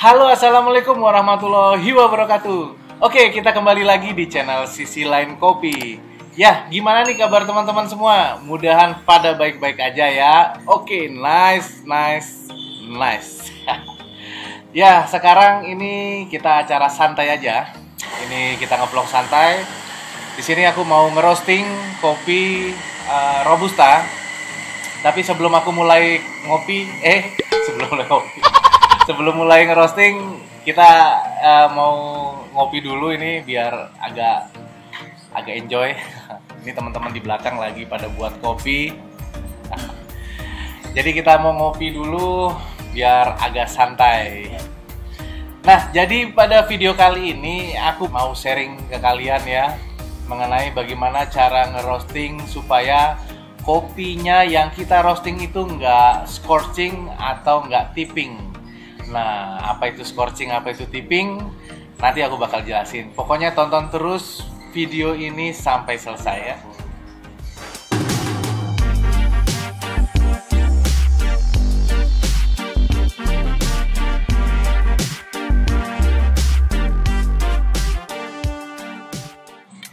Halo, assalamualaikum warahmatullahi wabarakatuh. Oke, kita kembali lagi di channel Sisi Lain Kopi. Ya, gimana nih kabar teman-teman semua? Mudahan pada baik-baik aja ya. Oke, nice. Ya, sekarang ini kita acara santai aja. Ini kita nge-vlog santai. Di sini aku mau ngerosting kopi Robusta. Tapi sebelum aku mulai ngopi, sebelum mulai ngerosting, kita mau ngopi dulu ini biar agak enjoy. Ini teman-teman di belakang lagi pada buat kopi. Jadi kita mau ngopi dulu biar agak santai. Nah, jadi pada video kali ini aku mau sharing ke kalian ya mengenai bagaimana cara ngerosting supaya kopinya yang kita roasting itu nggak scorching atau nggak tipping. Nah, apa itu scorching, apa itu tipping? Nanti aku bakal jelasin. Pokoknya tonton terus video ini sampai selesai ya.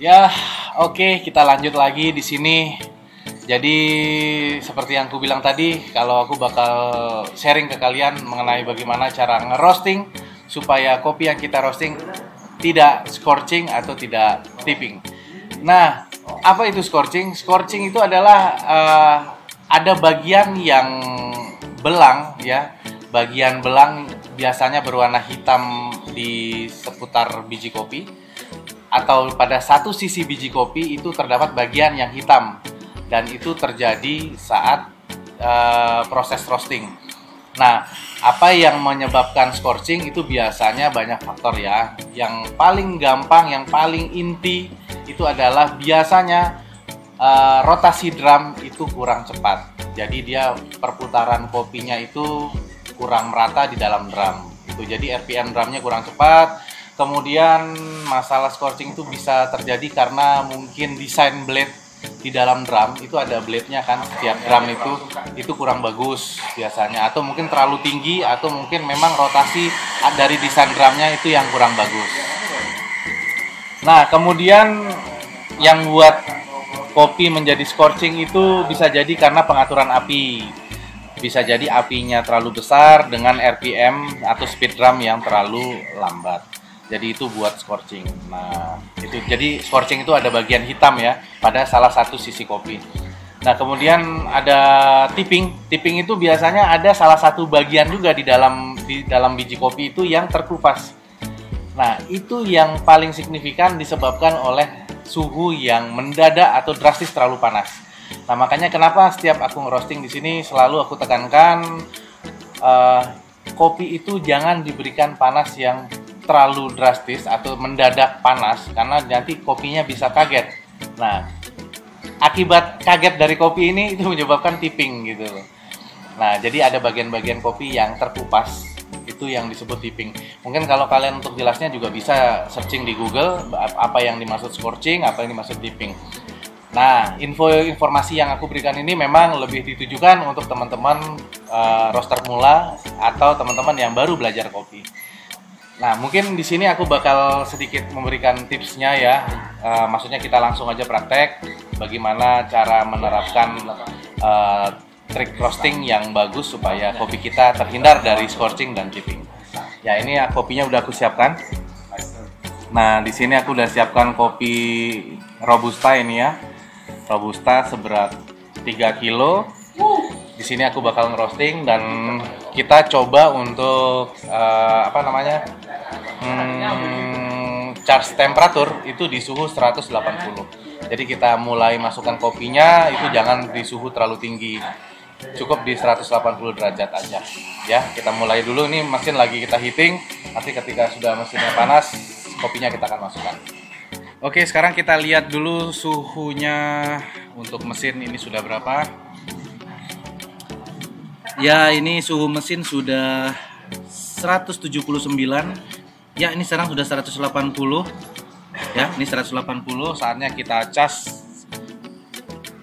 Ya, oke, kita lanjut lagi di sini. Jadi seperti yang aku bilang tadi, kalau aku bakal sharing ke kalian mengenai bagaimana cara ngerosting supaya kopi yang kita roasting tidak scorching atau tidak tipping. Nah, apa itu scorching? Scorching itu adalah ada bagian yang belang ya. Bagian belang biasanya berwarna hitam di seputar biji kopi, atau pada satu sisi biji kopi itu terdapat bagian yang hitam. Dan itu terjadi saat proses roasting. Nah, apa yang menyebabkan scorching itu biasanya banyak faktor ya. Yang paling gampang, yang paling inti itu adalah biasanya rotasi drum itu kurang cepat. Jadi dia perputaran kopinya itu kurang merata di dalam drum. Itu jadi RPM drumnya kurang cepat. Kemudian masalah scorching itu bisa terjadi karena mungkin desain blade di dalam drum itu ada blade-nya kan, setiap drum itu kurang bagus biasanya, atau mungkin terlalu tinggi, atau mungkin memang rotasi dari desain drumnya itu yang kurang bagus. Nah, kemudian yang buat kopi menjadi scorching itu bisa jadi karena pengaturan api. Bisa jadi apinya terlalu besar dengan RPM atau speed drum yang terlalu lambat. Jadi itu buat scorching. Nah, itu jadi scorching itu ada bagian hitam ya pada salah satu sisi kopi. Nah, kemudian ada tipping. Tipping itu biasanya ada salah satu bagian juga di dalam biji kopi itu yang terkupas. Nah, itu yang paling signifikan disebabkan oleh suhu yang mendadak atau drastis terlalu panas. Nah, makanya kenapa setiap aku ngerosting di sini selalu aku tekankan kopi itu jangan diberikan panas yang terlalu drastis atau mendadak panas, karena nanti kopinya bisa kaget. Nah, akibat kaget dari kopi ini itu menyebabkan tipping gitu loh. Nah, jadi ada bagian-bagian kopi yang terkupas, itu yang disebut tipping. Mungkin kalau kalian untuk jelasnya juga bisa searching di Google apa yang dimaksud scorching, apa yang dimaksud tipping. Nah, informasi yang aku berikan ini memang lebih ditujukan untuk teman-teman roaster pemula atau teman-teman yang baru belajar kopi. Nah, mungkin di sini aku bakal sedikit memberikan tipsnya ya. Maksudnya kita langsung aja praktek bagaimana cara menerapkan trik roasting yang bagus supaya kopi kita terhindar dari scorching dan tipping. Ya, ini kopinya udah aku siapkan. Nah, di sini aku udah siapkan kopi Robusta ini ya. Robusta seberat 3 kilo. Di sini aku bakal ngerosting dan kita coba untuk charge temperatur itu di suhu 180. Jadi kita mulai masukkan kopinya itu jangan di suhu terlalu tinggi. Cukup di 180 derajat aja. Ya, kita mulai dulu, ini mesin lagi kita heating. Nanti ketika sudah mesinnya panas, kopinya kita akan masukkan. Oke, sekarang kita lihat dulu suhunya untuk mesin ini sudah berapa. Ya, ini suhu mesin sudah 179. Ya, ini sekarang sudah 180. Ya, ini 180. Saatnya kita cas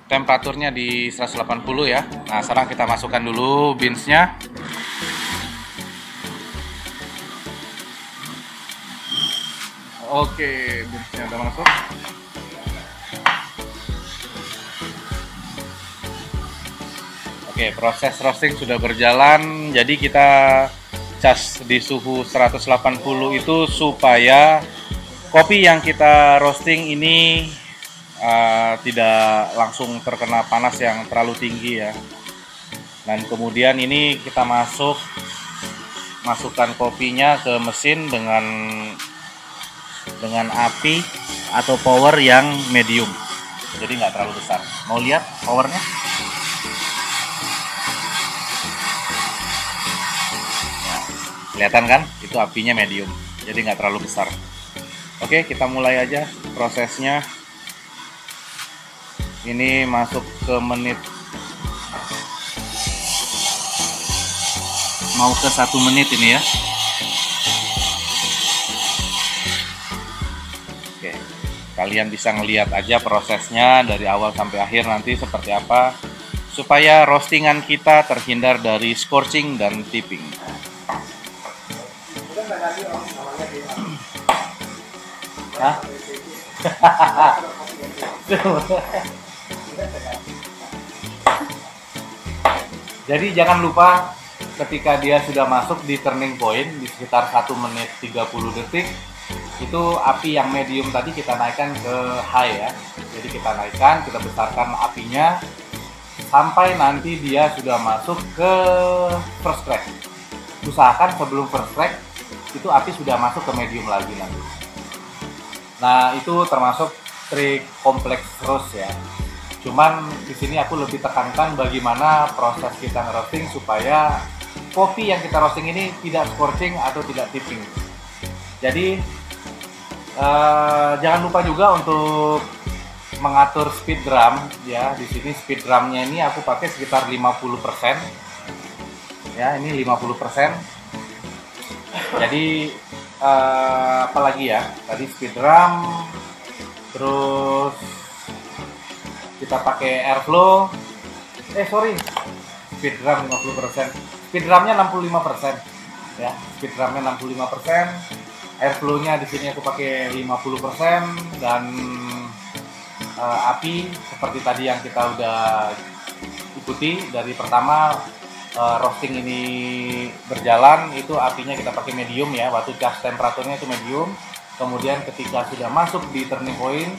temperaturnya di 180 ya. Nah, sekarang kita masukkan dulu beansnya. Oke, beansnya udah masuk. Oke, proses roasting sudah berjalan. Jadi kita cas di suhu 180 itu supaya kopi yang kita roasting ini tidak langsung terkena panas yang terlalu tinggi ya. Dan kemudian ini kita masukkan kopinya ke mesin dengan api atau power yang medium. Jadi nggak terlalu besar. Mau lihat powernya? Kelihatan kan? Itu apinya medium, jadi nggak terlalu besar. Oke, kita mulai aja prosesnya. Ini masuk ke menit, mau ke 1 menit ini ya. Oke, kalian bisa ngelihat aja prosesnya dari awal sampai akhir nanti seperti apa, supaya roastingan kita terhindar dari scorching dan tipping. Hah? Jadi jangan lupa ketika dia sudah masuk di turning point di sekitar 1 menit 30 detik, itu api yang medium tadi kita naikkan ke high ya. Jadi kita naikkan, kita besarkan apinya sampai nanti dia sudah masuk ke first crack. Usahakan sebelum first crack itu api sudah masuk ke medium lagi nanti. Nah, itu termasuk trik kompleks roast ya. Cuman di sini aku lebih tekankan bagaimana proses kita nge-roasting supaya kopi yang kita roasting ini tidak scorching atau tidak tipping. Jadi jangan lupa juga untuk mengatur speed drum ya. Di sini speed drumnya ini aku pakai sekitar 50%. Ya, ini 50%. Jadi apalagi ya, tadi speed drum, terus kita pakai airflow, speed drum 50%, speed drumnya 65% ya, speed drumnya 65%, airflow-nya di sini aku pakai 50%, dan api seperti tadi yang kita udah ikuti dari pertama roasting ini berjalan, itu apinya kita pakai medium ya, waktu gas temperaturnya itu medium. Kemudian ketika sudah masuk di turning point,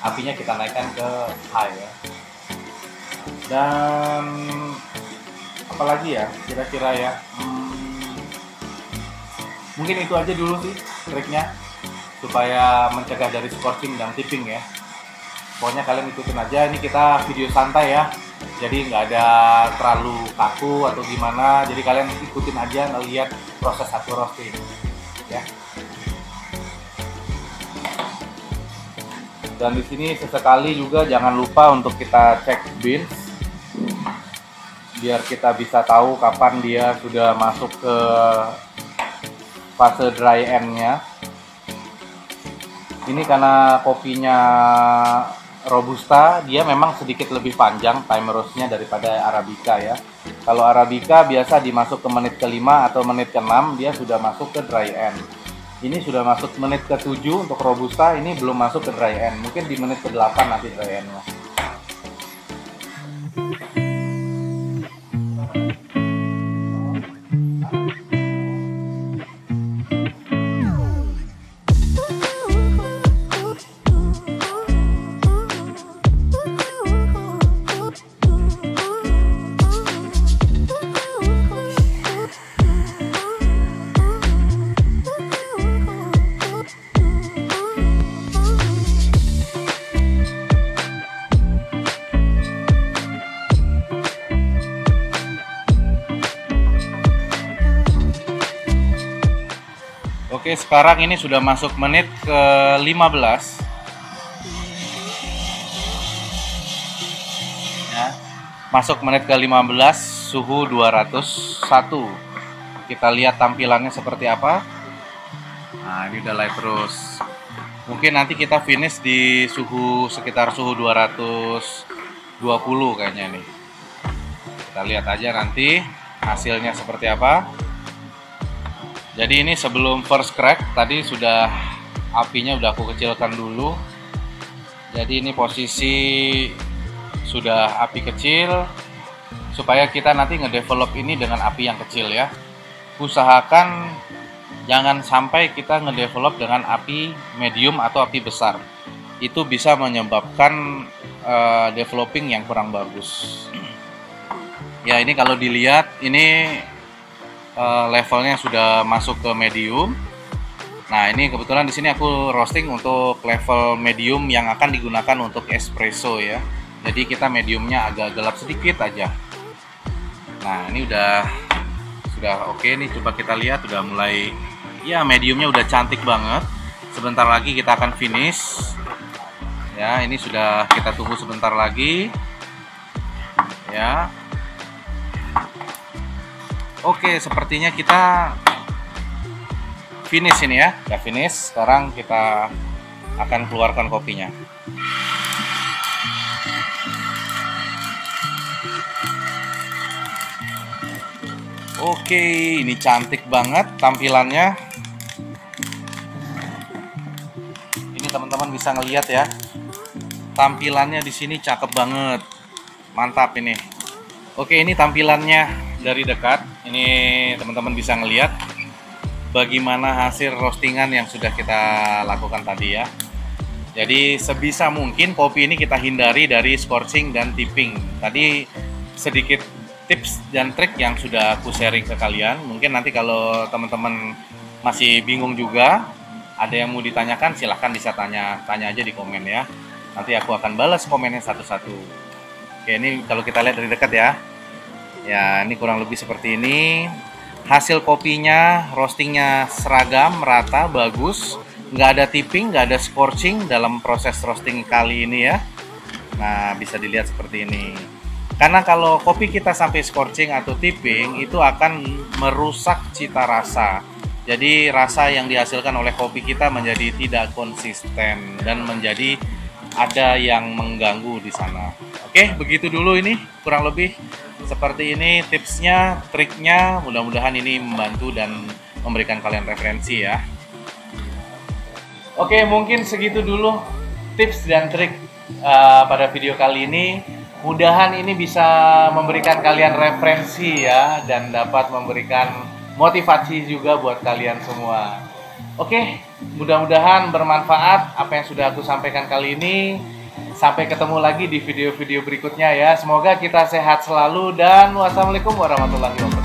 apinya kita naikkan ke high ya. Dan apalagi ya kira-kira ya, mungkin itu aja dulu sih triknya supaya mencegah dari scorching dan tipping ya. Pokoknya kalian ikutin aja, ini kita video santai ya, jadi nggak ada terlalu kaku atau gimana, jadi kalian ikutin aja ngelihat proses aku roasting ya. Dan di sini sesekali juga jangan lupa untuk kita cek beans biar kita bisa tahu kapan dia sudah masuk ke fase dry end-nya. Ini karena kopinya Robusta, dia memang sedikit lebih panjang time roast-nya daripada Arabica ya. Kalau Arabica biasa dimasuk ke menit ke-5 atau menit ke-6 dia sudah masuk ke dry end. Ini sudah masuk menit ke-7 untuk Robusta, ini belum masuk ke dry end. Mungkin di menit ke-8 nanti dry end-nya. Oke, sekarang ini sudah masuk menit ke-15 ya. Masuk menit ke-15, suhu 201. Kita lihat tampilannya seperti apa. Nah, ini udah live terus. Mungkin nanti kita finish di sekitar suhu 220 kayaknya nih. Kita lihat aja nanti hasilnya seperti apa. Jadi ini sebelum first crack tadi sudah apinya udah aku kecilkan dulu. Jadi ini posisi sudah api kecil, supaya kita nanti ngedevelop ini dengan api yang kecil ya. Usahakan jangan sampai kita ngedevelop dengan api medium atau api besar. Itu bisa menyebabkan developing yang kurang bagus. Ya, ini kalau dilihat ini levelnya sudah masuk ke medium. Nah, ini kebetulan di sini aku roasting untuk level medium yang akan digunakan untuk espresso ya. Jadi kita mediumnya agak gelap sedikit aja. Nah, ini sudah oke nih. Coba kita lihat, udah mulai, ya mediumnya udah cantik banget. Sebentar lagi kita akan finish. Ya, ini sudah, kita tunggu sebentar lagi. Ya. Oke, sepertinya kita finish ini ya. Udah finish. Sekarang kita akan keluarkan kopinya. Oke, ini cantik banget tampilannya. Ini teman-teman bisa ngelihat ya. Tampilannya di sini cakep banget. Mantap ini. Oke, ini tampilannya dari dekat. Ini teman-teman bisa ngelihat bagaimana hasil roastingan yang sudah kita lakukan tadi ya. Jadi sebisa mungkin kopi ini kita hindari dari scorching dan tipping. Tadi sedikit tips dan trik yang sudah aku sharing ke kalian. Mungkin nanti kalau teman-teman masih bingung juga, ada yang mau ditanyakan, silahkan bisa tanya aja di komen ya. Nanti aku akan balas komennya satu-satu. Oke, ini kalau kita lihat dari dekat ya. Ya, ini kurang lebih seperti ini. Hasil kopinya, roastingnya seragam, rata, bagus. Nggak ada tipping, nggak ada scorching dalam proses roasting kali ini ya. Nah, bisa dilihat seperti ini. Karena kalau kopi kita sampai scorching atau tipping, itu akan merusak cita rasa. Jadi rasa yang dihasilkan oleh kopi kita menjadi tidak konsisten dan menjadi ada yang mengganggu di sana. Oke, begitu dulu ini kurang lebih seperti ini tipsnya, triknya. Mudah-mudahan ini membantu dan memberikan kalian referensi ya. Oke, mungkin segitu dulu tips dan trik pada video kali ini. Mudahan ini bisa memberikan kalian referensi ya, dan dapat memberikan motivasi juga buat kalian semua. Oke, mudah-mudahan bermanfaat apa yang sudah aku sampaikan kali ini. Sampai ketemu lagi di video-video berikutnya ya. Semoga kita sehat selalu dan wassalamualaikum warahmatullahi wabarakatuh.